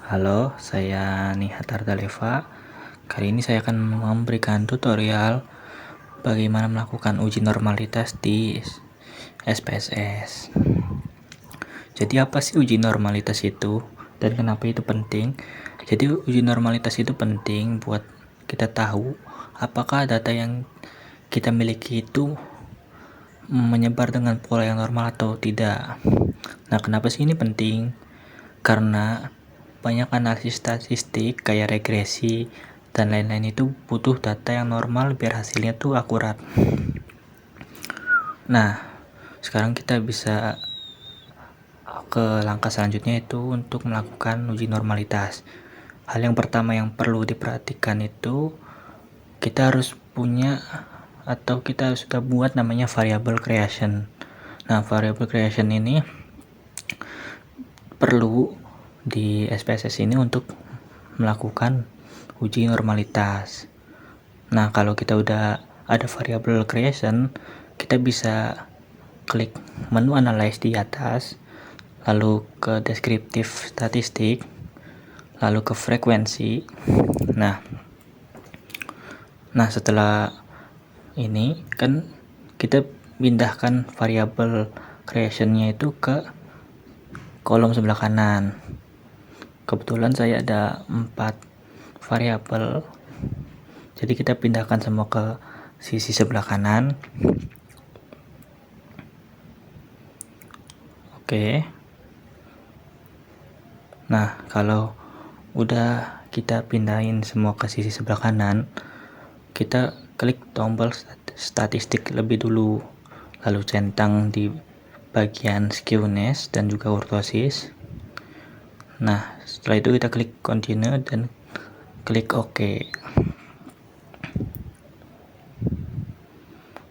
Halo, saya Nihat Ardaleva. Kali ini saya akan memberikan tutorial bagaimana melakukan uji normalitas di SPSS. Jadi apa sih uji normalitas itu dan kenapa itu penting? Jadi uji normalitas itu penting buat kita tahu apakah data yang kita miliki itu menyebar dengan pola yang normal atau tidak. Nah, kenapa sih ini penting? Karena banyak analisis statistik kayak regresi dan lain-lain itu butuh data yang normal biar hasilnya tuh akurat. Nah, sekarang kita bisa ke langkah selanjutnya itu untuk melakukan uji normalitas. Hal yang pertama yang perlu diperhatikan itu kita harus punya atau kita sudah buat namanya variable creation. Nah, variable creation ini perlu di SPSS ini untuk melakukan uji normalitas. Nah, kalau kita udah ada variable creation, kita bisa klik menu analyze di atas, lalu ke deskriptif statistik, lalu ke frekuensi. Nah, setelah ini kan kita pindahkan variable creationnya itu ke kolom sebelah kanan. Kebetulan saya ada 4 variabel, jadi kita pindahkan semua ke sisi sebelah kanan. Oke. Nah, kalau udah kita pindahin semua ke sisi sebelah kanan, kita klik tombol statistik lebih dulu, lalu centang di bagian skewness dan juga kurtosis. Nah, setelah itu kita klik continue dan klik OK.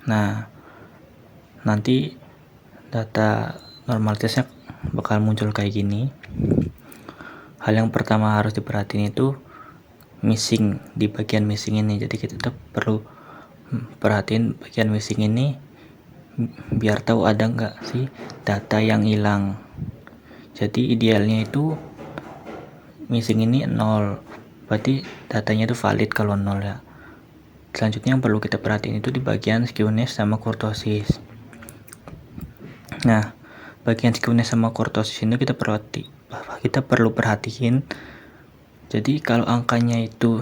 Nah, nanti data normalitasnya bakal muncul kayak gini. Hal yang pertama harus diperhatiin itu missing, di bagian missing ini. Jadi kita tetap perlu perhatiin bagian missing ini biar tahu ada nggak sih data yang hilang. Jadi idealnya itu missing ini 0, berarti datanya itu valid kalau 0 ya. Selanjutnya yang perlu kita perhatiin itu di bagian skewness sama kurtosis. Nah, bagian skewness sama kurtosis ini kita perlu perhatiin. Jadi kalau angkanya itu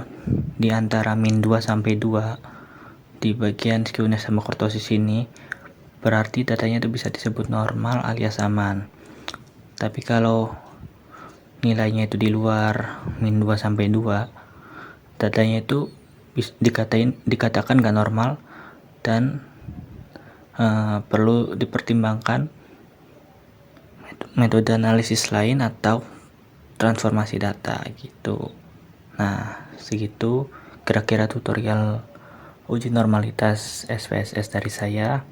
di antara min 2 sampai 2 di bagian skewness sama kurtosis ini, berarti datanya itu bisa disebut normal alias aman. Tapi kalau nilainya itu di luar min 2 sampai 2, datanya itu dikatakan gak normal dan perlu dipertimbangkan metode analisis lain atau transformasi data gitu. Nah, segitu kira-kira tutorial uji normalitas SPSS dari saya.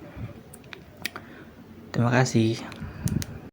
Terima kasih.